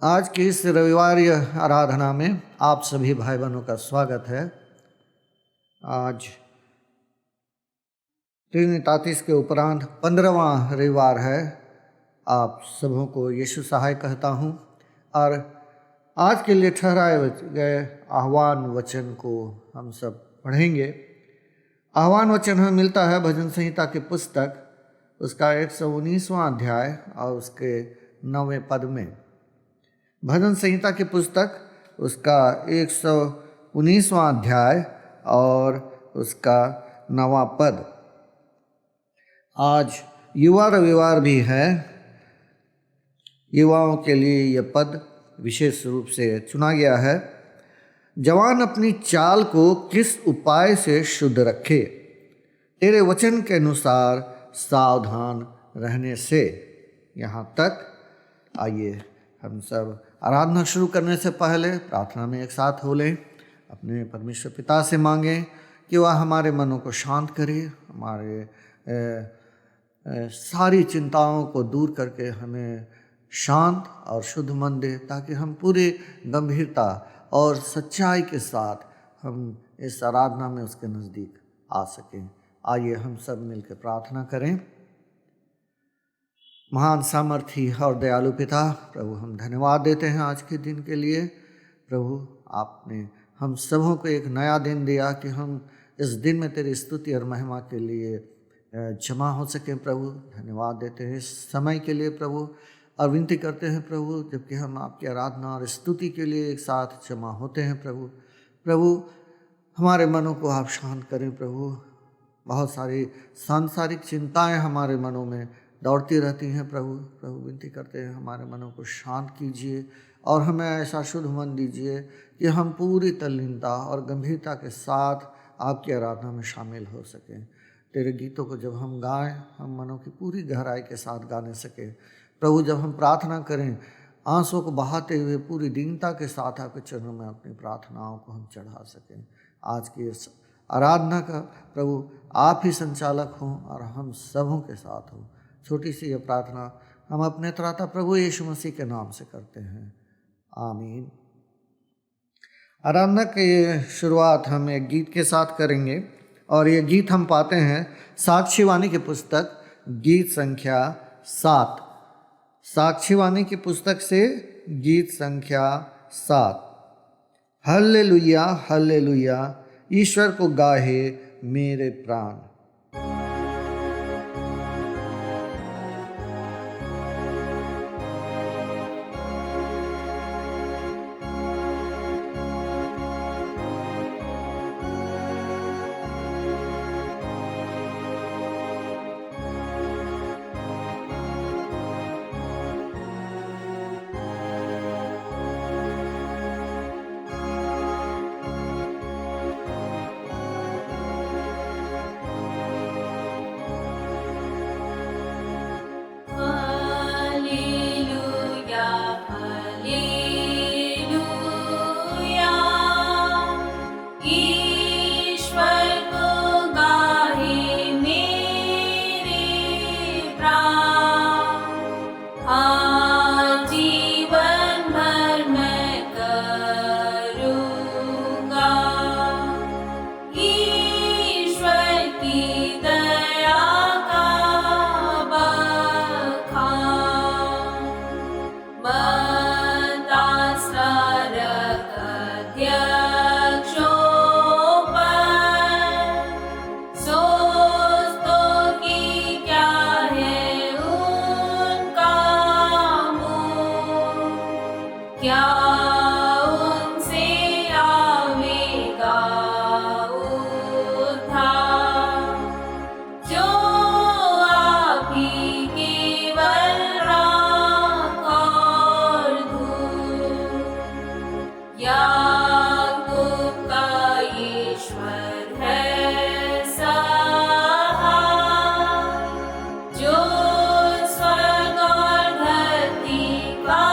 आज की इस रविवारी आराधना में आप सभी भाई बहनों का स्वागत है। आज ट्रिनिटाटिस के उपरांत 15वां रविवार है। आप सबों को यीशु सहाय कहता हूँ और आज के लिए ठहराए गए आह्वान वचन को हम सब पढ़ेंगे। आह्वान वचन हमें मिलता है भजन संहिता की पुस्तक उसका 119वां अध्याय और उसके 9वें पद में। भजन संहिता की पुस्तक उसका 119वां अध्याय और उसका 9वां पद। आज युवा रविवार भी है। युवाओं के लिए यह पद विशेष रूप से चुना गया है। जवान अपनी चाल को किस उपाय से शुद्ध रखे, तेरे वचन के अनुसार सावधान रहने से। यहाँ तक। आइए हम सब आराधना शुरू करने से पहले प्रार्थना में एक साथ हो लें। अपने परमेश्वर पिता से मांगें कि वह हमारे मनों को शांत करे, हमारे सारी चिंताओं को दूर करके हमें शांत और शुद्ध मन दे, ताकि हम पूरी गंभीरता और सच्चाई के साथ हम इस आराधना में उसके नज़दीक आ सकें। आइए हम सब मिलकर प्रार्थना करें। महान सामर्थी और दयालु पिता, प्रभु हम धन्यवाद देते हैं आज के दिन के लिए। प्रभु आपने हम सबों को एक नया दिन दिया कि हम इस दिन में तेरी स्तुति और महिमा के लिए जमा हो सकें। प्रभु धन्यवाद देते हैं इस समय के लिए प्रभु, और विनती करते हैं प्रभु जबकि हम आपकी आराधना और स्तुति के लिए एक साथ जमा होते हैं प्रभु हमारे मनों को आप शांत करें। प्रभु बहुत सारी सांसारिक चिंताएं हमारे मनों में दौड़ती रहती हैं। प्रभु विनती करते हैं हमारे मनों को शांत कीजिए और हमें ऐसा शुद्ध मन दीजिए कि हम पूरी तल्लीनता और गंभीरता के साथ आपकी आराधना में शामिल हो सकें। तेरे गीतों को जब हम गाएं, हम मनों की पूरी गहराई के साथ गाने सकें। प्रभु जब हम प्रार्थना करें, आंसुओं को बहाते हुए पूरी दीनता के साथ आपके चरणों में अपनी प्रार्थनाओं को हम चढ़ा सकें। आज की इस आराधना का प्रभु आप ही संचालक हों और हम सबों के साथ हों। छोटी सी यह प्रार्थना हम अपने त्राता प्रभु यीशु मसीह के नाम से करते हैं, आमीन। आराधना की शुरुआत हम एक गीत के साथ करेंगे और ये गीत हम पाते हैं साक्षीवाणी की पुस्तक गीत संख्या 7। साक्षीवाणी की पुस्तक से गीत संख्या 7। हल्लेलुया हल्लेलुया, ईश्वर को गाहे मेरे प्राण। जो स्वर्ग और धरती का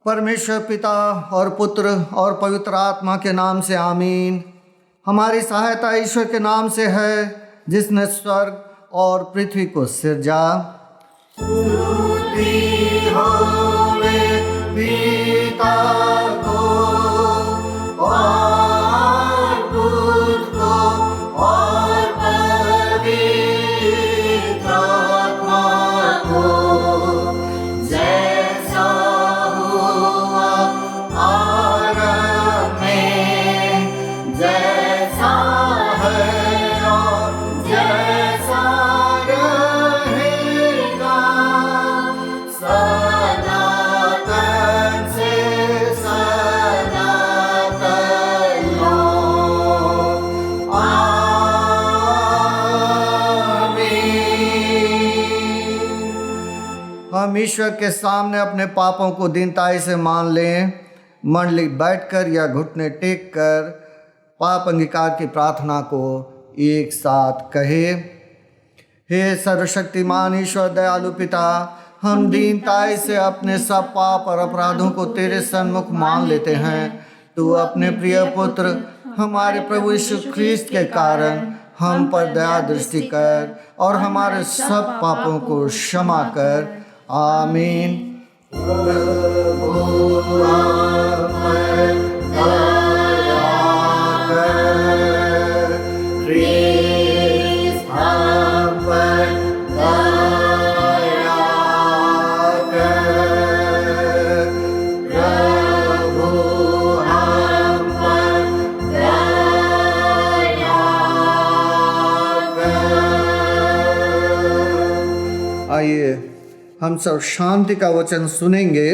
परमेश्वर पिता और पुत्र और पवित्र आत्मा के नाम से आमीन। हमारी सहायता ईश्वर के नाम से है जिसने स्वर्ग और पृथ्वी को सिरजा। स्तुति होवे पिता को और पुत्र को और पवित्र आत्मा को, जैसा हुआ आरंभ में, जैसा है और जैसा रहेगा सनातन से सनातन लो। आमीन। हम ईश्वर के सामने अपने पापों को दीनताई से मान लें। मंडली बैठकर या घुटने टेक कर पाप अंगीकार की प्रार्थना को एक साथ कहे। हे सर्वशक्तिमान ईश्वर दयालु पिता, हम दीनताई से अपने सब पाप और अपराधों को तेरे सन्मुख मान लेते हैं। तू अपने प्रिय पुत्र हमारे प्रभु यीशु ख्रीस्त के कारण हम पर दया दृष्टि कर और हमारे सब पापों को क्षमा कर। आमीन। प्रभु हम पर दया कर, ख्रीस्त हम पर दया कर, प्रभु हम पर दया कर। आइए हम सब शांति का वचन सुनेंगे।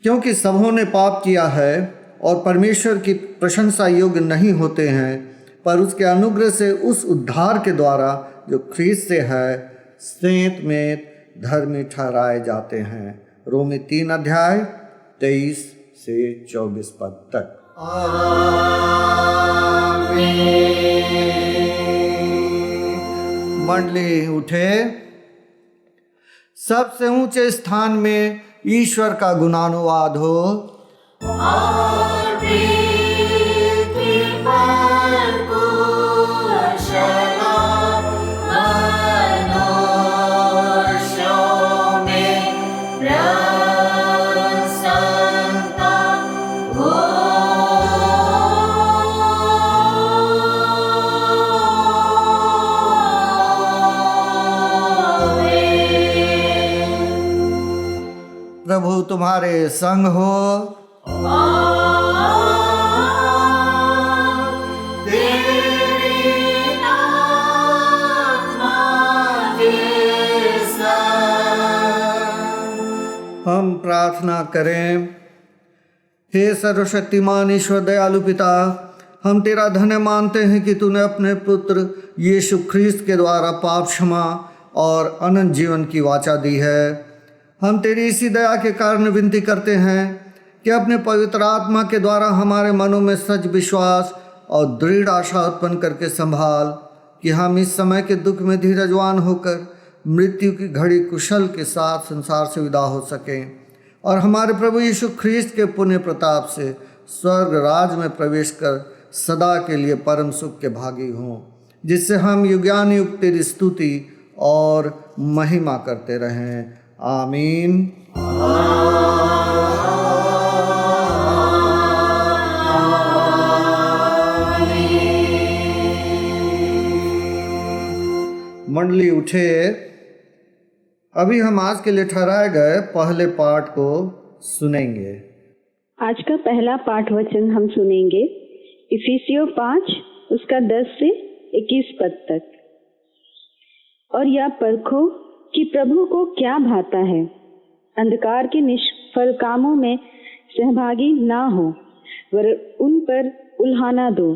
क्योंकि सबों ने पाप किया है और परमेश्वर की प्रशंसा योग्य नहीं होते हैं, पर उसके अनुग्रह से उस उद्धार के द्वारा जो ख्रीस्त से है सेंत में धर्मी ठहराए जाते हैं। रोमी 3 अध्याय 23 से 24 पद तक। आमीन। मंडली उठे। सबसे ऊंचे स्थान में ईश्वर का गुणानुवाद हो। प्रभु तुम्हारे संग हो। हम प्रार्थना करें। हे सर्वशक्तिमान ईश्वर दयालु पिता, हम तेरा धन्य मानते हैं कि तूने अपने पुत्र यीशु ख्रीस्त के द्वारा पाप क्षमा और अनंत जीवन की वाचा दी है। हम तेरी इसी दया के कारण विनती करते हैं कि अपने पवित्र आत्मा के द्वारा हमारे मनों में सच विश्वास और दृढ़ आशा उत्पन्न करके संभाल कि हम इस समय के दुख में धीरजवान होकर मृत्यु की घड़ी कुशल के साथ संसार से विदा हो सकें और हमारे प्रभु यीशु ख्रीस्त के पुण्य प्रताप से स्वर्ग राज में प्रवेश कर सदा के लिए परम सुख के भागी हों, जिससे हम युगानुयुग तेरी स्तुति और महिमा करते रहें। आमीन। मंडली उठे। अभी हम आज के लिए ठहराए गए पहले पाठ को सुनेंगे। आज का पहला पाठ वचन हम सुनेंगे इफिसियों 5 उसका 10 से 21 पद तक। और यह परखो कि प्रभु को क्या भाता है, अंधकार के निष्फल कामों में सहभागी ना हो, वर उन पर उल्हाना दो,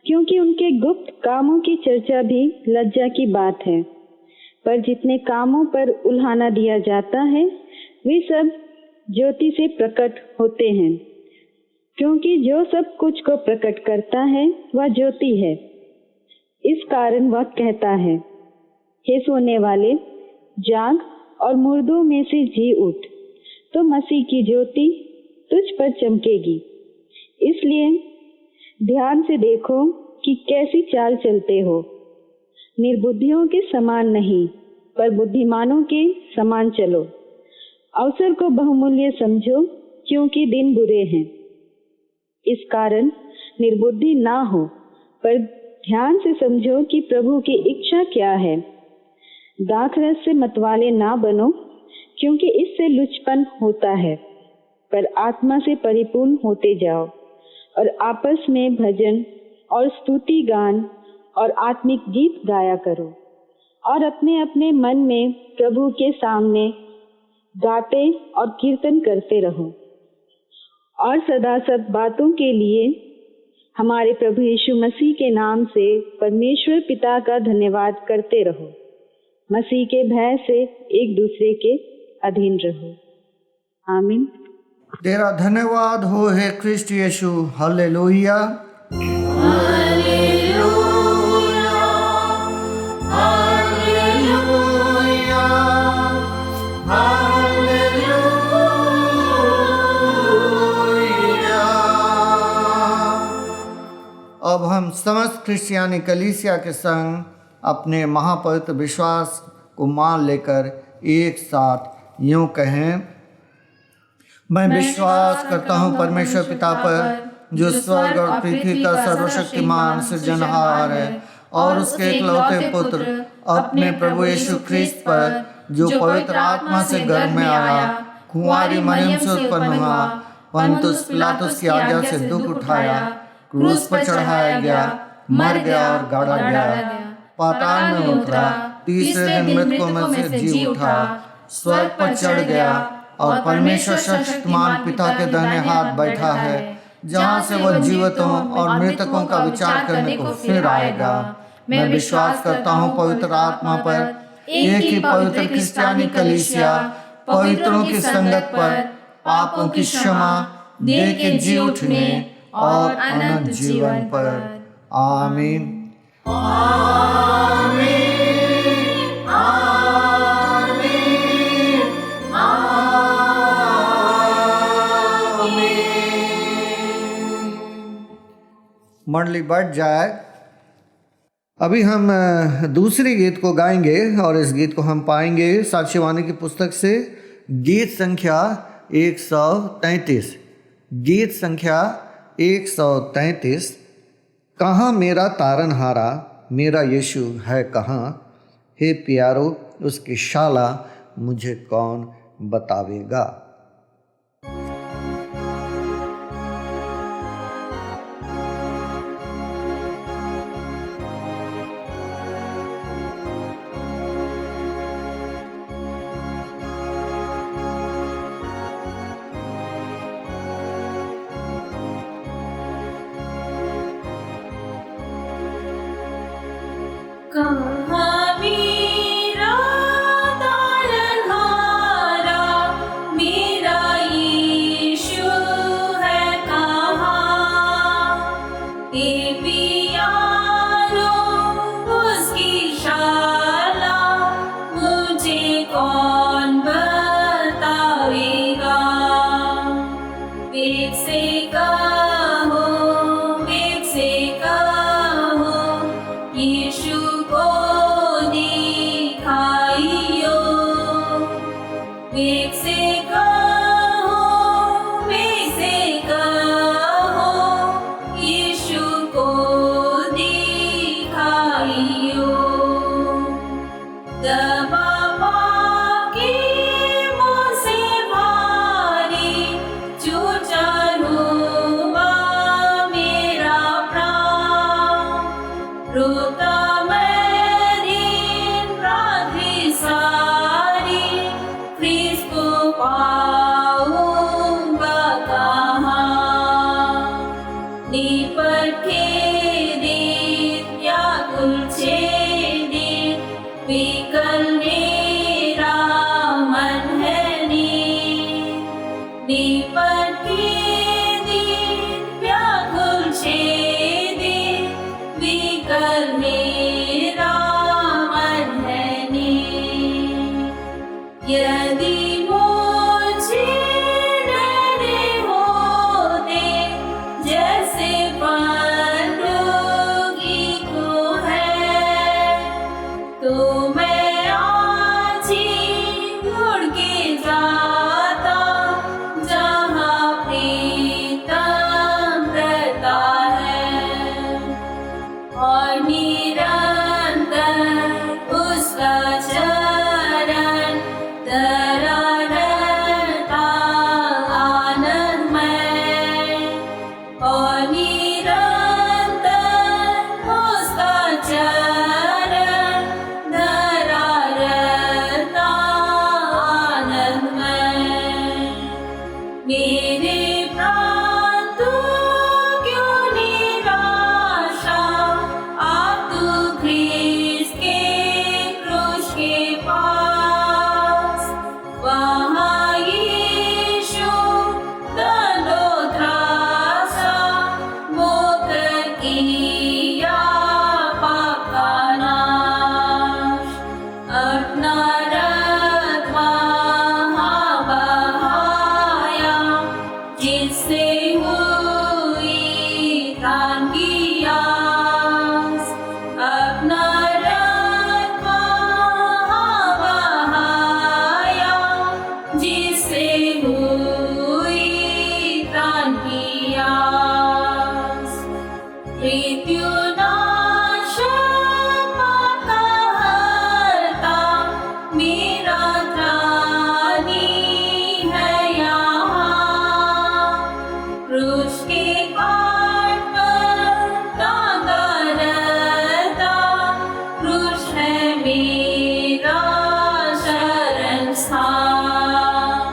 क्योंकि उनके गुप्त कामों की चर्चा भी लज्जा की बात है। पर जितने कामों पर उल्हाना दिया जाता है वे सब ज्योति से प्रकट होते हैं, क्योंकि जो सब कुछ को प्रकट करता है वह ज्योति है। इस कारण वह कहता है, हे सोने वाले, जाग और मुर्दों में से जी उठ, तो मसीह की ज्योति तुझ पर चमकेगी। इसलिए ध्यान से देखो कि कैसी चाल चलते हो। निर्बुद्धियों के समान नहीं, पर बुद्धिमानों के समान चलो। अवसर को बहुमूल्य समझो, क्योंकि दिन बुरे हैं। इस कारण निर्बुद्धि ना हो, पर ध्यान से समझो कि प्रभु की इच्छा क्या है। दाखरस से मतवाले ना बनो, क्योंकि इससे लुचपन होता है, पर आत्मा से परिपूर्ण होते जाओ और आपस में भजन और स्तुति गान और आत्मिक गीत गाया करो और अपने अपने मन में प्रभु के सामने गाते और कीर्तन करते रहो। और सदा सब बातों के लिए हमारे प्रभु यीशु मसीह के नाम से परमेश्वर पिता का धन्यवाद करते रहो। मसीह के भय से एक दूसरे के अधीन रहो। आमीन। तेरा धन्यवाद हो हे क्रिस्ट यीशु। हालेलुया। अब हम समस्त क्रिश्चियानी कलीसिया के संग अपने महापवित्र विश्वास को मान लेकर एक साथ यूं कहें। मैं विश्वास करता हूँ परमेश्वर पिता पर, जो स्वर्ग और पृथ्वी का सर्वशक्तिमान सृजनहार है, और उसके इकलौते पुत्र अपने प्रभु यीशु ख्रिस्त पर, जो पवित्र आत्मा से गर्भ में आया, कुंवारी मरियम से उत्पन्न हुआ, पंतुस पिलातुस की आज्ञा से दुख उठाया, क्रूस पर चढ़ाया गया, मर गया और गाड़ा गया, पाताल में उतरा, तीसरे दिन मृतकों में से जी उठा, स्वर्ग पर चढ़ गया और परमेश्वर शक्तिमान पिता के दाहिने हाथ बैठा है, जहाँ से वह जीवितों और मृतकों का विचार करने को फिर आएगा। मैं विश्वास करता हूँ पवित्र आत्मा पर, एक ही पवित्र क्रिश्चियानी कलीसिया, पवित्रों की संगत पर, पापों की क्षमा, देह के जी उठने और अनंत जीवन पर। आमीन। मंडली बैठ जाए। अभी हम दूसरी गीत को गाएंगे और इस गीत को हम पाएंगे साक्ष्यवाणी की पुस्तक से, गीत संख्या 133। गीत संख्या 133। कहाँ मेरा तारनहारा, मेरा यीशु है कहाँ, हे प्यारो उसकी शाला मुझे कौन बतावेगा। कहाँ मेरा तारनहारा, मेरा यीशु है कहाँ, हे प्यारो उसकी शाला मुझे कौन बतावेगा। वेग से कहो, वेग से कहो, यीशु को दिखाइयो। वेग से कहो, वेग से कहो, यीशु को दिखाइयो। दबा पाके मुझसे भारी, चूचा हुआ मेरा प्राण, रोता मैं दिन रात सारी, ख्रीस्त को पाऊंगा कहाँ। निपट के दिन व्याकुल छेदित, विकल मेरा मन है नीर। निपट के दिन व्याकुल छेदित, विकल मेरा मन है नीर। यदि मुझे अपना रथ वहाँ बहाया, जिससे हुई प्राण की आस। अपना रथ वहाँ बहाया, जिससे हुई प्राण की आस। मृत्युनाश पाप का हर्ता, मेरा त्राणी है यहाँ। क्रूस के काट पर टांगा रहता, क्रूस है मेरा शरण स्थान।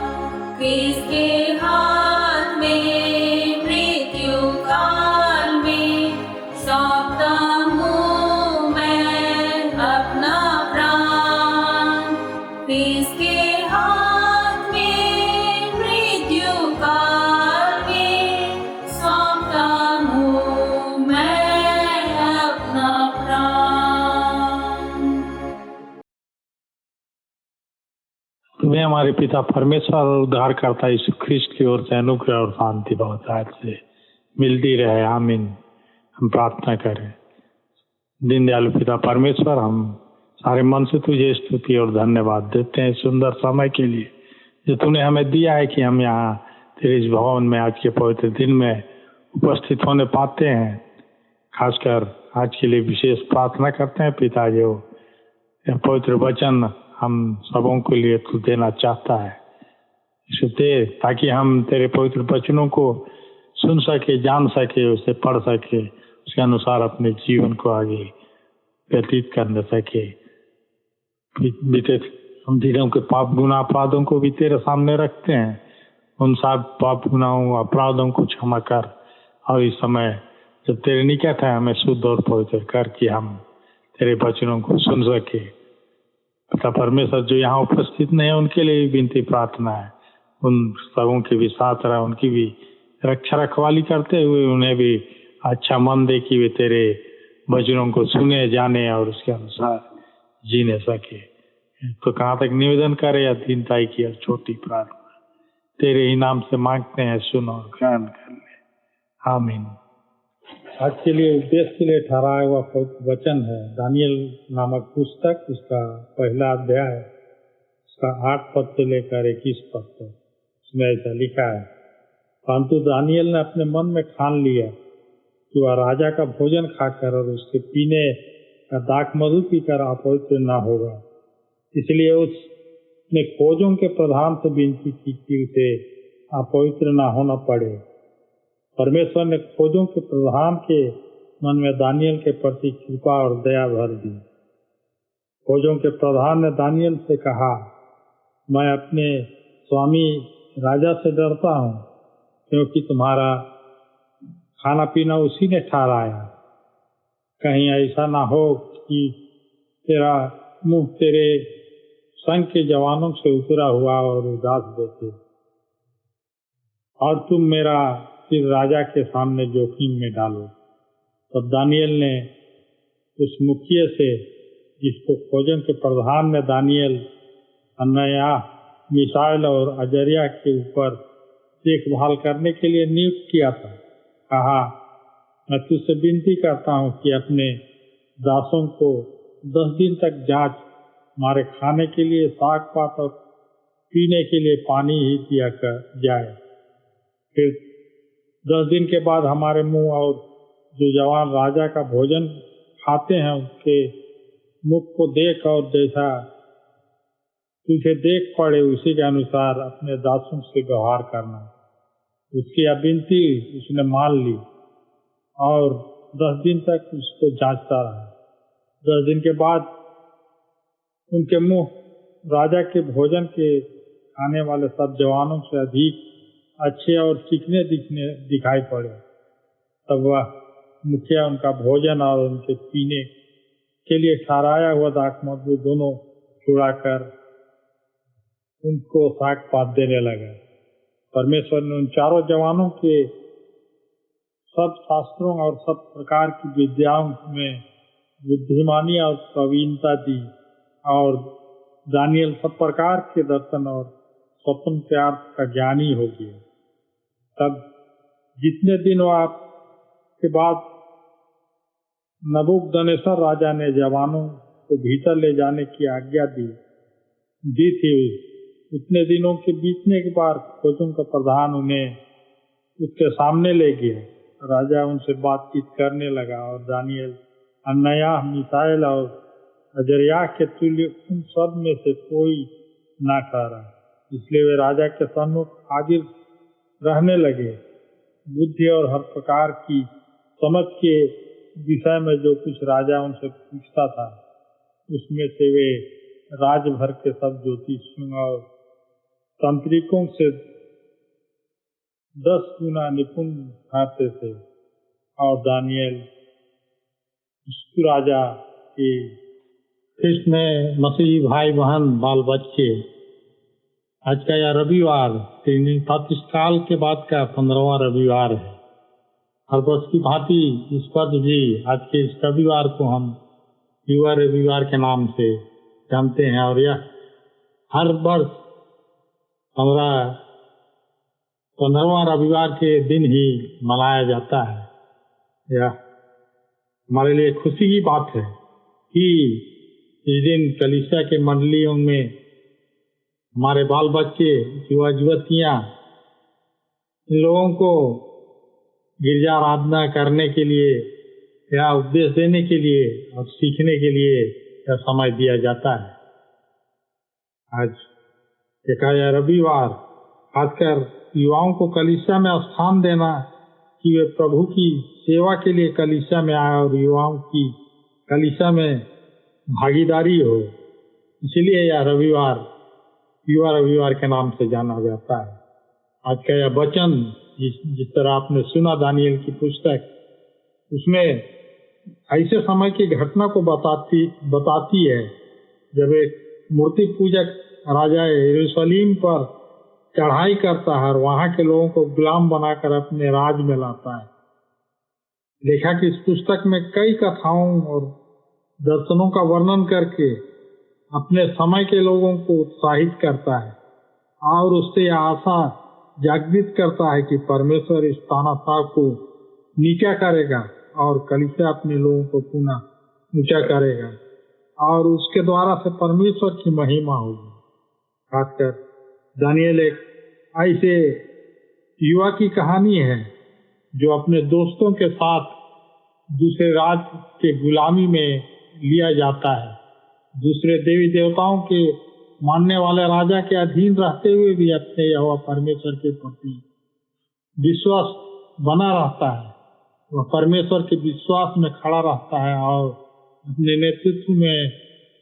किसके हाथ में मृत्यु काल में सौंपता हूँ मैं अपना प्राण। किसके हाथ में मृत्यु काल में सौंपता हूँ मैं अपना प्राण। तुम्हें हमारे पिता परमेश्वर और उद्धारकर्ता यीशु ख्रिस्ट की ओर से अनुग्रह और शांति बहुतायत से मिलती रहे। आमीन। हम प्रार्थना करें। दीन दयालु पिता परमेश्वर, हम सारे मन से तुझे स्तुति और धन्यवाद देते हैं सुंदर समय के लिए जो तूने हमें दिया है कि हम यहाँ तेरे इस भवन में आज के पवित्र दिन में उपस्थित होने पाते हैं। खासकर आज के लिए विशेष प्रार्थना करते हैं पिता, जो यह पवित्र वचन हम सबों के लिए तू देना चाहता है, इसे दे ताकि हम तेरे पवित्र वचनों को सुन सके, जान सके, उसे पढ़ सके, उसके अनुसार अपने जीवन को आगे व्यतीत करने सके। बीते हम दिनों के पाप गुनाह अपराधों को भी तेरे सामने रखते हैं। उन सब पाप गुनाहों अपराधों को क्षमा कर और इस समय जब तेरे निकट है हमें शुद्ध और पवित्र कर कि हम तेरे वचनों को सुन सके। पिता परमेश्वर, जो यहाँ उपस्थित नहीं है उनके लिए भी विनती प्रार्थना है, उन सबों के भी साथ रहा, उनकी भी रक्षा रखवाली करते हुए उन्हें भी अच्छा मन दे कि वे तेरे वचनों को सुने, जाने और उसके अनुसार जीने सके। तो कहाँ तक निवेदन करे या दीनताई की और छोटी प्रार्थना तेरे ही नाम से मांगते हैं, सुन और ग्रहण कर ले। आमीन। आज के लिए उपदेश के लिए ठहराया हुआ वचन है दानियल नामक पुस्तक, इसका पहला अध्याय, इसका 8 पद से लेकर 21 पद तक। इसमें ऐसा लिखा है, परंतु दानियल ने अपने मन में ठान लिया कि वह राजा का भोजन खाकर और उसके पीने का दाख मधु पीकर अपवित्र न होगा। इसलिए उसने खोजों के प्रधान से विनती की कि उसे अपवित्र न होना पड़े। परमेश्वर ने खोजों के प्रधान के मन में दानियल के प्रति कृपा और दया भर दी। खोजों के प्रधान ने दानियल से कहा, मैं अपने स्वामी राजा से डरता हूँ, क्योंकि तुम्हारा खाना पीना उसी ने ठहराया। कहीं ऐसा ना हो कि तेरा मुंह तेरे संग के जवानों से उतरा हुआ और उदास देखे और तुम मेरा फिर राजा के सामने जोखिम में डालो। तब दानियल ने उस मुखिया से, जिसको खोजन के प्रधान ने दानियल, हनन्याह, मिसाइल और अजरिया के ऊपर देखभाल करने के लिए नियुक्त किया था, कहा, मैं तुझसे विनती करता हूँ कि अपने दासों को 10 दिन तक जांच, हमारे खाने के लिए साग पात और पीने के लिए पानी ही दिया कर जाए। फिर 10 दिन के बाद हमारे मुंह और जो जवान राजा का भोजन खाते हैं उसके मुख को देख और जैसा तुझे देख पड़े उसी के अनुसार अपने दासों से व्यवहार करना। उसकी यह विनती उसने मान ली और 10 दिन तक उसको जांचता रहा। 10 दिन के बाद उनके मुंह राजा के भोजन के खाने वाले सब जवानों से अधिक अच्छे और चिकने दिखाई पड़े। तब वह मुखिया उनका भोजन और उनके पीने के लिए ठहराया हुआ दाख मधु दोनों चुराकर उनको साग पात देने लगा। परमेश्वर ने उन चारों जवानों के सब शास्त्रों और सब प्रकार की विद्याओं में बुद्धिमानी और प्रवीणता दी और दानियल सब प्रकार के दर्शन और स्वप्न के अर्थ का ज्ञानी हो गया। तब जितने दिन के बाद नबूकदनेस्सर राजा ने जवानों को भीतर ले जाने की आज्ञा दी थी, उतने दिनों के बीतने के बाद खोजों का प्रधान उन्हें उसके सामने ले गया। राजा उनसे बातचीत करने लगा और दानियल, हनन्याह, मीशाएल और अजर्याह के तुल्य उन सब में से कोई ना ठहरा, इसलिए वे राजा के सम्मुख हाजिर रहने लगे। बुद्धि और हर प्रकार की समझ के विषय में जो कुछ राजा उनसे पूछता था, उसमें से वे राज भर के सब ज्योतिषियों और तांत्रिकों से 10 गुना निपुण ठहरते थे। और दानियल राजा के ख्रिस्त में मसीह भाई बहन बाल बच्चे, आज का यह रविवार 33 साल के बाद का 15वां रविवार है। हर वर्ष की भांति इस पर भी आज के इस रविवार को हम युवा रविवार के नाम से जानते हैं और यह हर वर्ष 15वां रविवार के दिन ही मनाया जाता है। यह हमारे लिए खुशी की बात है कि इस दिन कलीसिया के मंडलियों में हमारे बाल बच्चे, युवा युवतियाँ, इन लोगों को गिरजा आराधना करने के लिए या उपदेश देने के लिए और सीखने के लिए यह समय दिया जाता है। आज एकाया रविवार खासकर युवाओं को कलीसिया में स्थान देना कि वे प्रभु की सेवा के लिए कलीसिया में आए और युवाओं की कलीसिया में भागीदारी हो, इसलिए यह रविवार युवा रविवार के नाम से जाना जाता है। आज का यह वचन जिस तरह आपने सुना दानियल की पुस्तक, उसमें ऐसे समय की घटना को बताती है जब एक मूर्ति पूजक राजा यरूशलेम पर चढ़ाई करता है और वहां के लोगों को गुलाम बनाकर अपने राज में लाता है। देखा कि इस पुस्तक में कई कथाओं और दर्शनों का वर्णन करके अपने समय के लोगों को उत्साहित करता है और उससे यह आशा जागृत करता है कि परमेश्वर इस तानाशाह को नीचा करेगा और कलीसिया अपने लोगों को पुनः ऊंचा करेगा और उसके द्वारा से परमेश्वर की महिमा होगी। खासकर दानियल एक ऐसे युवा की कहानी है जो अपने दोस्तों के साथ दूसरे राज्य के गुलामी में लिया जाता है, दूसरे देवी देवताओं के मानने वाले राजा के अधीन रहते हुए भी अपने यहोवा परमेश्वर के प्रति विश्वास बना रहता है। वह परमेश्वर के विश्वास में खड़ा रहता है और अपने नेतृत्व में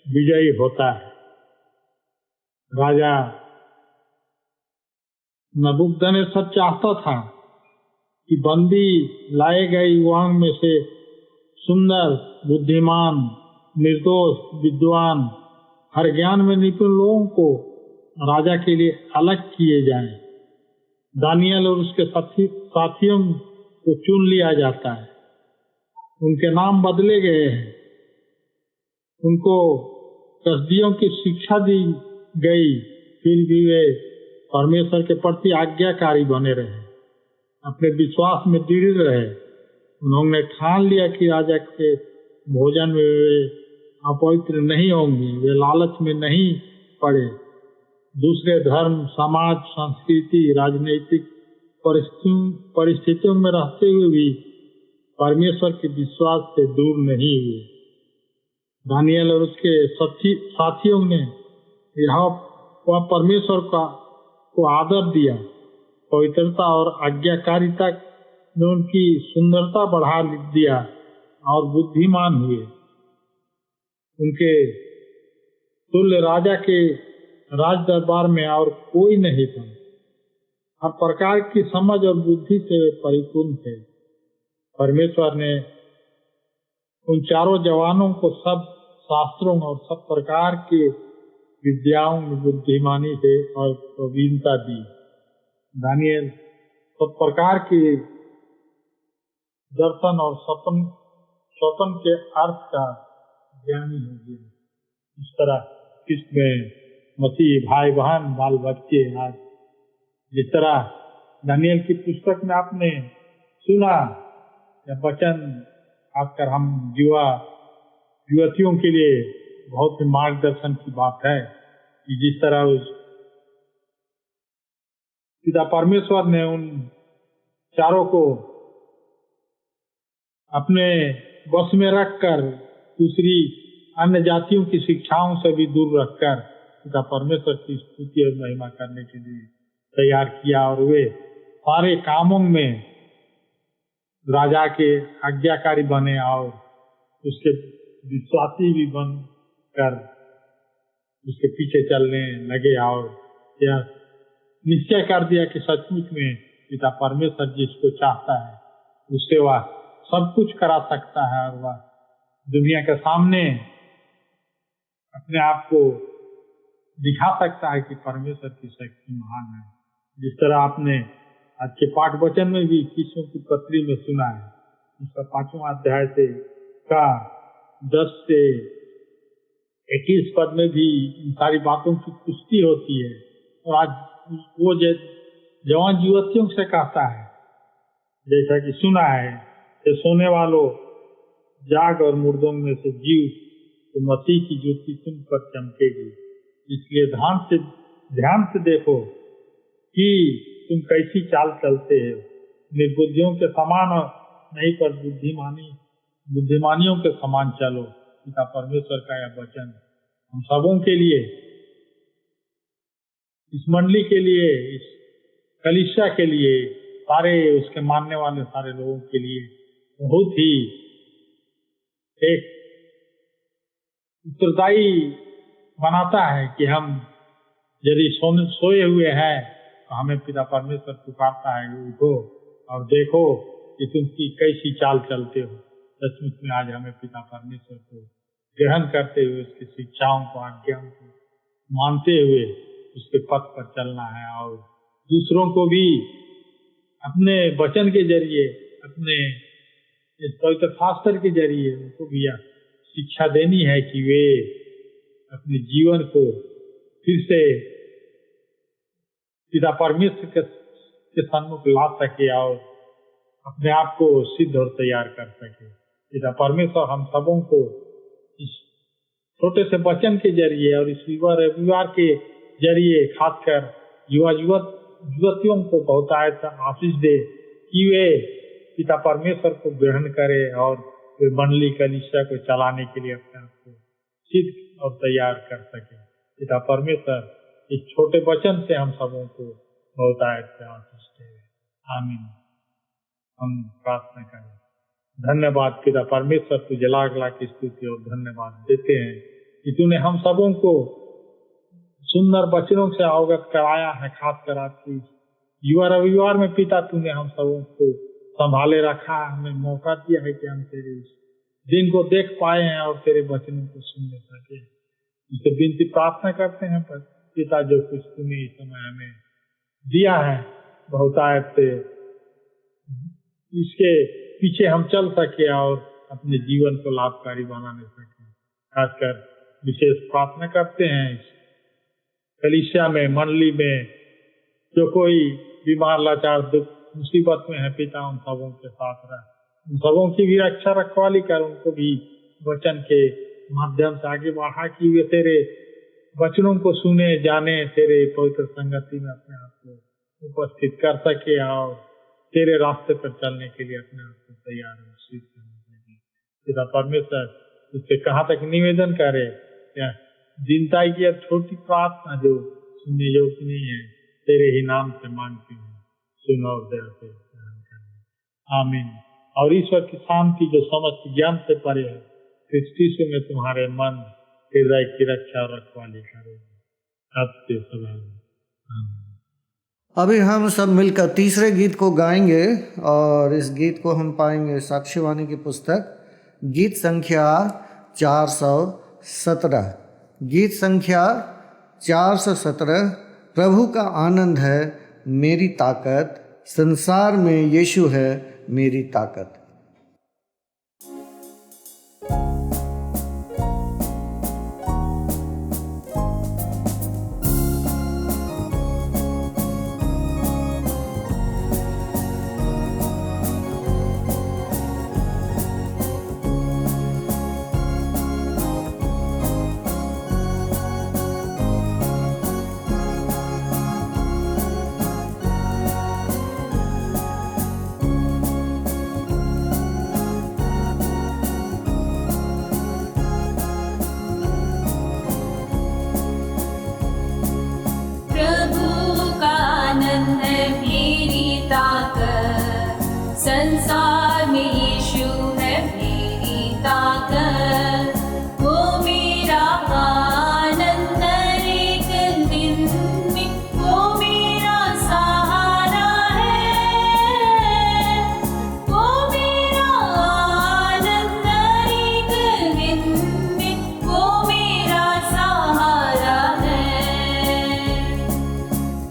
विजयी होता है। राजा नबूकदनेस्सर चाहता था कि बंदी लाए गए युवाओं में से सुंदर, बुद्धिमान, निर्दोष, विद्वान, हर ज्ञान में निपुण लोगों को राजा के लिए अलग किए जाएं। दानियल और उसके साथियों को चुन लिया जाता है, उनके नाम बदले गए हैं, उनको कसदियों की शिक्षा दी गई, फिर भी वे परमेश्वर के प्रति आज्ञाकारी बने रहे, अपने विश्वास में दृढ़ रहे। उन्होंने ठान लिया कि राजा के भोजन में वे अपवित्र नहीं होंगे, वे लालच में नहीं पड़े, दूसरे धर्म, समाज, संस्कृति, राजनीतिक परिस्थितियों में रहते हुए भी परमेश्वर के विश्वास से दूर नहीं हुए। दानियल और उसके साथियों ने वह परमेश्वर को आदर दिया, पवित्रता और आज्ञाकारिता ने उनकी सुंदरता बढ़ा दिया और बुद्धिमान हुए। उनके तुल्य राजा के राज दरबार में और कोई नहीं था। हर प्रकार की समझ और बुद्धि से वे परिपूर्ण थे। परमेश्वर ने उन चारों जवानों को सब शास्त्रों और सब प्रकार के विद्याओं में बुद्धिमानी से और प्रवीणता दी। दानियल सब प्रकार के दर्शन और स्वप्न के अर्थ का ज्ञानी हो गया। इस तरह कृष्ण में मसीह भाई बहन बाल बच्चे, आज जिस तरह दानियल की पुस्तक में आपने सुना यह वचन, खासकर हम युवतियों के लिए बहुत ही मार्गदर्शन की बात है कि जिस तरह उस पिता परमेश्वर ने उन चारों को अपने वश में रखकर दूसरी अन्य जातियों की शिक्षाओं से भी दूर रखकर पिता परमेश्वर की स्तुति और महिमा करने के लिए तैयार किया, और वे सारे कामों में राजा के आज्ञाकारी बने और उसके विश्वासी भी बनकर उसके पीछे चलने लगे, और यह निश्चय कर दिया कि सचमुच में पिता परमेश्वर जिसको चाहता है उससे वह सब कुछ करा सकता है, और वह दुनिया के सामने अपने आप को दिखा सकता है कि परमेश्वर की शक्ति महान है। जिस तरह आपने आज के पाठ वचन में भी यीशु की पत्री में सुना है, उसका 5वां अध्याय से का 10 से 21 पद में भी इन सारी बातों की पुष्टि होती है। और आज वो जवान युवतियों से कहता है, जैसा कि सुना है, कि सोने वालों जाग और मुर्दों में से जीव, तो मसीह की ज्योति तुम पर चमकेगी। इसलिए ध्यान से देखो कि तुम कैसी चाल चलते हो, निर्बुद्धियों के समान नहीं पर बुद्धिमानियों के समान चलो। पिता परमेश्वर का यह वचन हम सबों के लिए, इस मंडली के लिए, इस कलीसिया के लिए, सारे उसके मानने वाले सारे लोगों के लिए बहुत ही एक उत्तरदायी बनाता है कि हम यदि सोए हुए हैं तो हमें पिता परमेश्वर पुकारता है, उठो और देखो कि तुम की कैसी चाल चलते हो। सचमुच में आज हमें पिता परमेश्वर को ग्रहण करते हुए उसकी शिक्षाओं को, आज्ञाओं को मानते हुए उसके पथ पर चलना है, और दूसरों को भी अपने वचन के जरिए, अपने इस पवित्र शास्त्र के जरिए उनको भी यह शिक्षा देनी है कि वे अपने जीवन को फिर से पिता परमेश्वर के सम्मुख ला सके और अपने आप को सिद्ध और तैयार कर सके। पिता परमेश्वर हम सबों को इस छोटे से वचन के जरिए और इस रविवार के जरिए खासकर युवतियों को बहुत आशीष दे कि वे पिता परमेश्वर को ग्रहण करे और वे मंडली कलीसिया को चलाने के लिए अपने आप को सिद्ध और तैयार कर सके। पिता परमेश्वर इस छोटे वचन से हम सबों को बहुत आशीष दे। आमीन। हम प्रार्थना करें। धन्यवाद पिता परमेश्वर, तुझे लाख लाख स्तुति और धन्यवाद देते हैं कि तूने हम सबों को सुंदर वचनों से अवगत कराया है। खासकर आपकी युवा रविवार में पिता तूने हम सबों को संभाले रखा, हमें मौका दिया है कि हम तेरे इस दिन को देख पाए हैं और तेरे वचनों को सुनने सके। इसे विनती प्रार्थना करते हैं पर पिता जो कुछ तूने इस समय हमें दिया है बहुत आयत से, इसके पीछे हम चल सके और अपने जीवन को लाभकारी बनाने सके। खासकर विशेष प्रार्थना करते हैं इस कलीसिया में, मंडली में जो कोई बीमार, लाचार, दुख, मुसीबत में है पिता, उन सबों के साथ रह, उन सबों की भी रक्षा रखवाली कर, उनको भी वचन के माध्यम से आगे बढ़ा कि वे तेरे वचनों को सुने, जाने, तेरे पवित्र संगति में अपने आप को उपस्थित कर सके और तेरे रास्ते पर चलने के लिए अपने आप को तैयार करने लगे। पिता परमेश्वर उससे कहाँ तक निवेदन करे, दीनताई की छोटी प्रार्थना जो सुनने योग्य नहीं है, तेरे ही नाम से मांगते हैं, सुनो और दया से आमीन। और ईश्वर की शांति जो समस्त ज्ञान से परे है, क्रिस्टी से में तुम्हारे मन हृदय की रक्षा और रखवाली करेगी। अब से सदा आमीन। अभी हम सब मिलकर तीसरे गीत को गाएंगे और इस गीत को हम पाएंगे साक्ष्यवाणी की पुस्तक गीत संख्या 417। गीत संख्या 417। प्रभु का आनंद है मेरी ताकत, संसार में यीशु है मेरी ताकत। संसार में यीशु है मेरी ताकत, वो मेरा आनंद हर एक दिन में, वो मेरा सहारा है, वो मेरा आनंद हर एक दिन में, वो मेरा सहारा है।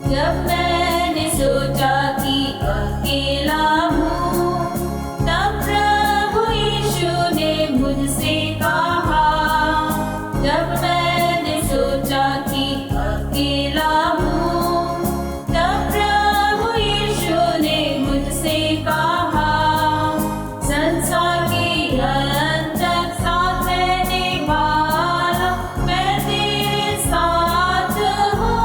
जब मैंने सोचा कि अकेला हूँ, तब प्रभु यीशु ने मुझसे कहा। जब मैंने सोचा कि अकेला हूँ, तब प्रभु यीशु ने मुझसे कहा। संसार के अंत तक साथ रहने वाला, मैं तेरे साथ हूँ।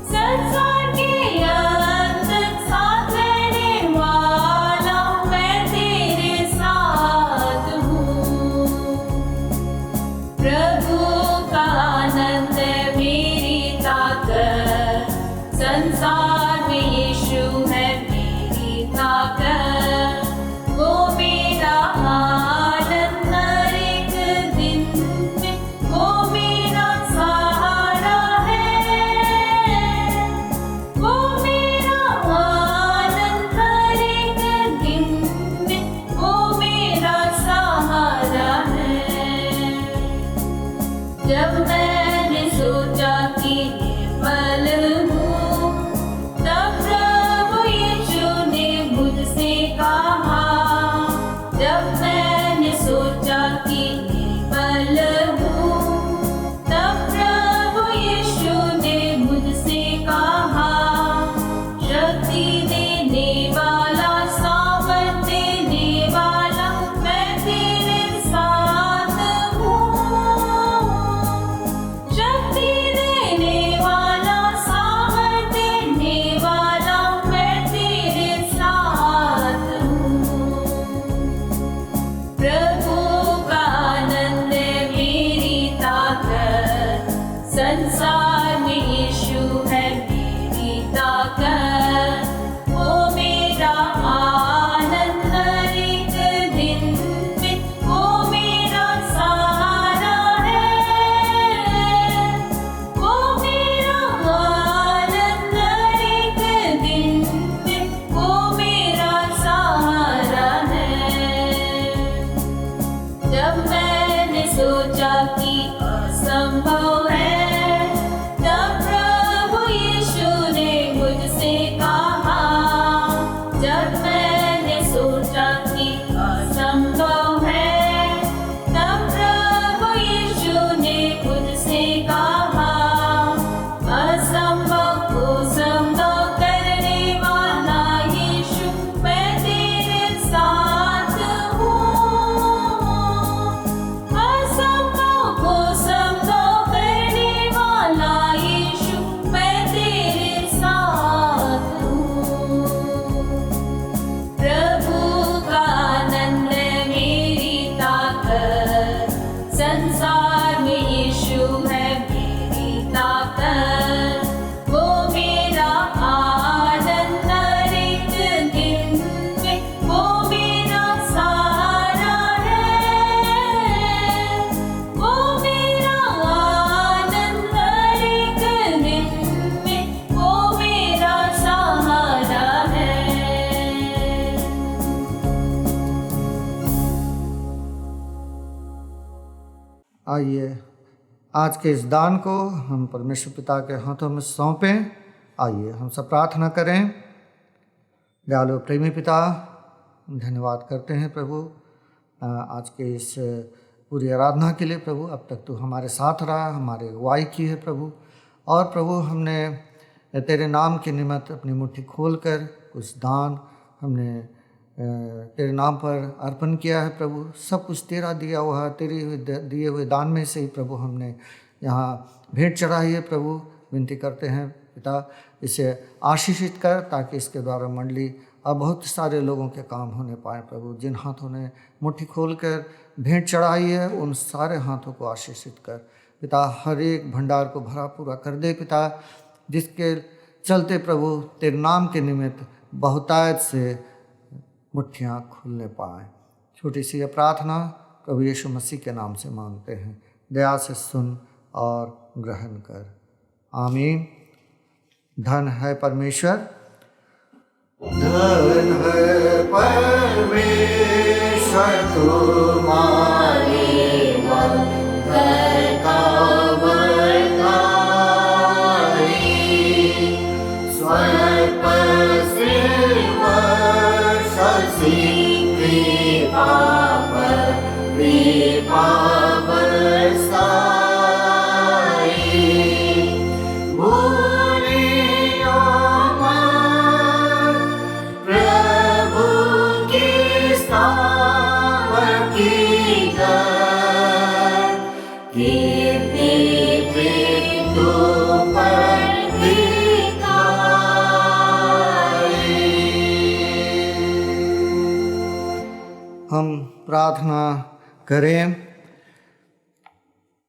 संसार के अंत तक साथ रहने वाला, मैं तेरे साथ हूँ। प्रभु का आनंद है मेरी ताकत, संसार में यीशु है मेरी ताकत, वो मेरा आनंद हर एक दिन में, वो मेरा सहारा है, वो मेरा आनंद हर एक दिन में, वो मेरा सहारा है। जब मैंने सोचा कि निर्बल हूँ, तब प्रभु यीशु ने मुझसे कहा। जब मैंने सोचा कि निर्बल हूँ, तब प्रभु यीशु ने मुझसे कहा। शक्ति देने वाला, सामर्थ देने वाला, मैं तेरे साथ हूँ। शक्ति देने वाला, सामर्थ देने वाला, मैं तेरे साथ हूँ। प्रभु का आनंद है मेरी ताकत, संसार में यीशु है मेरी ताकत, वो मेरा आनंद हर एक दिन में, वो मेरा सहारा है, वो मेरा आनंद हर एक दिन में, वो मेरा सहारा है। जब मैंने सोचा कि असंभव है, तब प्रभु यीशु ने मुझसे कहा। जब मैंने सोचा कि असंभव है, तब प्रभु यीशु ने मुझसे कहा। असंभव को संभव करने वाला यीशु, मैं तेरे साथ हूँ। असंभव को संभव करने वाला यीशु, मैं तेरे साथ हूँ। प्रभु का आनंद है मेरी ताकत, संसार में यीशु है मेरी ताकत, वो मेरा आनंद हर एक दिन में, वो मेरा सहारा है, वो मेरा आनंद हर एक दिन में, वो मेरा सहारा है। आइए आज के इस दान को हम परमेश्वर पिता के हाथों में सौंपें। आइए हम सब प्रार्थना करें। दयालु प्रेमी पिता, धन्यवाद करते हैं प्रभु आज के इस पूरी आराधना के लिए। प्रभु अब तक तू हमारे साथ रहा, हमारी अगुवाई की है प्रभु। और प्रभु हमने तेरे नाम के निमित्त अपनी मुट्ठी खोलकर कुछ दान हमने तेरे नाम पर अर्पण किया है प्रभु। सब कुछ तेरा दिया हुआ है, तेरे दिए हुए दान में से ही प्रभु हमने यहाँ भेंट चढ़ाई है प्रभु। विनती करते हैं पिता, इसे आशीषित कर ताकि इसके द्वारा मंडली अब बहुत सारे लोगों के काम होने पाए प्रभु। जिन हाथों ने मुट्ठी खोलकर भेंट चढ़ाई है उन सारे हाथों को आशीषित कर पिता। हर एक भंडार को भरा पूरा कर दे पिता, जिसके चलते प्रभु तेरे नाम के निमित्त बहुतायत से मुट्ठियाँ खुलने पाएँ। छोटी सी यह प्रार्थना प्रभु यीशु मसीह के नाम से मांगते हैं। दया से सुन और ग्रहण कर। आमीन। धन है परमेश्वर, धन है परमेश्वर तुम्हारी मंगलता बरताई, स्वर्ग से वर्षा कृपा बरसाई, भूलियो मत प्रभु की स्थापना की कर, कीर्ति मृत्यु पर दिखाई। हम प्रार्थना करें।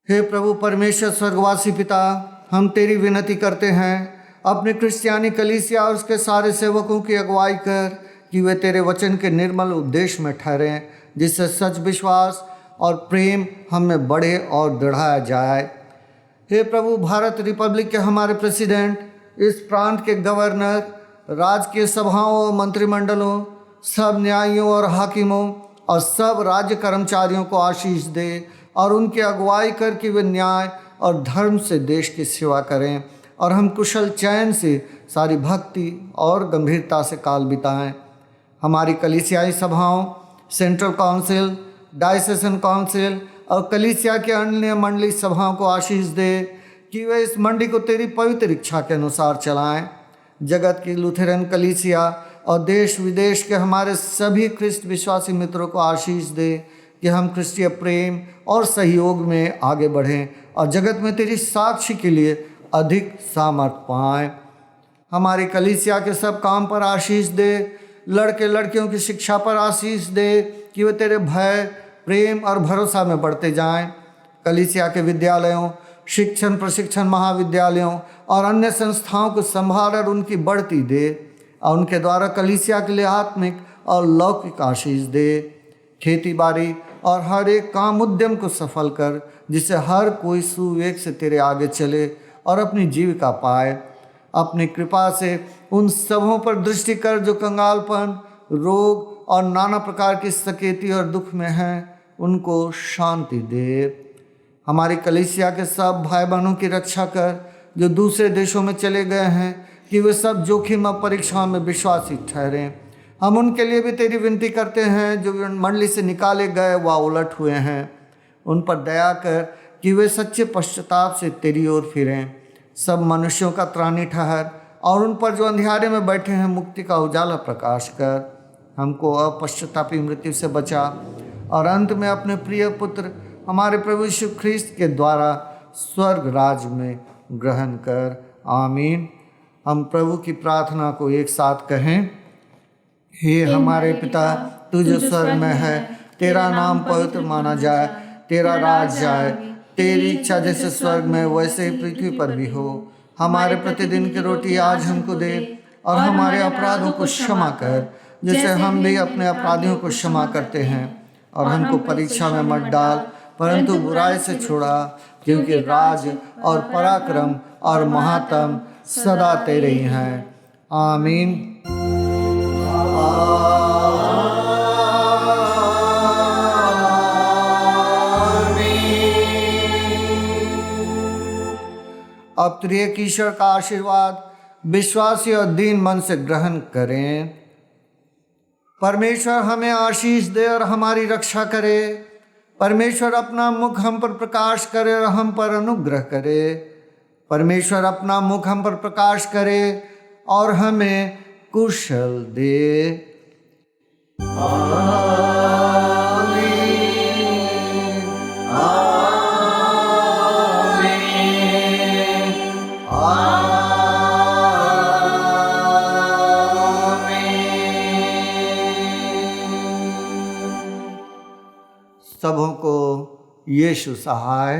हे प्रभु परमेश्वर स्वर्गवासी पिता, हम तेरी विनती करते हैं अपने क्रिश्चियानी कलीसिया और उसके सारे सेवकों की अगुवाई कर कि वे तेरे वचन के निर्मल उद्देश्य में ठहरें, जिससे सच विश्वास और प्रेम हम में बढ़े और दृढ़ाया जाए। हे प्रभु भारत रिपब्लिक के हमारे प्रेसिडेंट, इस प्रांत के गवर्नर, राजकीय सभाओं और मंत्रिमंडलों, सब न्यायियों और हाकिमों और सब राज्य कर्मचारियों को आशीष दे और उनकी अगुवाई कर कि वे न्याय और धर्म से देश की सेवा करें और हम कुशल चैन से सारी भक्ति और गंभीरता से काल बिताएं। हमारी कलीसियाई सभाओं, सेंट्रल काउंसिल, डायसेशन काउंसिल और कलीसिया के अन्य मंडली सभाओं को आशीष दे कि वे इस मंडी को तेरी पवित्र इच्छा के अनुसार चलाएं। जगत की लुथेरन कलीसिया और देश विदेश के हमारे सभी ख्रिस्त विश्वासी मित्रों को आशीष दे कि हम क्रिस्तीय प्रेम और सहयोग में आगे बढ़ें और जगत में तेरी साक्षी के लिए अधिक सामर्थ्य पाएं। हमारी कलीसिया के सब काम पर आशीष दे, लड़के लड़कियों की शिक्षा पर आशीष दे कि वे तेरे भय, प्रेम और भरोसा में बढ़ते जाएं। कलीसिया के विद्यालयों, शिक्षण प्रशिक्षण महाविद्यालयों और अन्य संस्थाओं को संभाल और उनकी बढ़ती दे और उनके द्वारा कलीसिया के लिए आत्मिक और लौकिक आशीष दे। खेती बाड़ी और हर एक काम उद्यम को सफल कर, जिससे हर कोई सुवेग से तेरे आगे चले और अपनी जीविका पाए। अपनी कृपा से उन सबों पर दृष्टि कर जो कंगालपन, रोग और नाना प्रकार की सकेती और दुख में हैं, उनको शांति दे। हमारी कलीसिया के सब भाई बहनों की रक्षा कर जो दूसरे देशों में चले गए हैं, कि वे सब जोखिम और परीक्षाओं में विश्वासी ठहरें। हम उनके लिए भी तेरी विनती करते हैं जो मंडली से निकाले गए व उलट हुए हैं। उन पर दया कर कि वे सच्चे पश्चाताप से तेरी ओर फिरें। सब मनुष्यों का त्राणी ठहर और उन पर जो अंधियारे में बैठे हैं मुक्ति का उजाला प्रकाश कर। हमको अपश्चातापी मृत्यु से बचा और अंत में अपने प्रिय पुत्र हमारे प्रभु यीशु ख्रीस्त के द्वारा स्वर्ग राज में ग्रहण कर। आमीन। हम प्रभु की प्रार्थना को एक साथ कहें। हे हमारे पिता, तू जो स्वर्ग में है, तेरा नाम पवित्र माना जाए, तेरा राज जाए, तेरी इच्छा जैसे स्वर्ग में वैसे ही पृथ्वी पर भी हो। हमारे प्रतिदिन की रोटी आज हमको दे और हमारे अपराधों को क्षमा कर, जैसे हम भी अपने अपराधियों को क्षमा करते हैं। और हमको परीक्षा में मत डाल, परंतु बुराई से छुड़ा, क्योंकि राज और पराक्रम और महात्म सदा तेरे ही हैं। आमीन। अब त्रिएक ईश्वर का आशीर्वाद विश्वासी और दीन मन से ग्रहण करें। परमेश्वर हमें आशीष दे और हमारी रक्षा करे। परमेश्वर अपना मुख हम पर प्रकाश करे और हम पर अनुग्रह करे। परमेश्वर अपना मुख हम पर प्रकाश करे और हमें कुशल दे। सबों को यीशु सहाय।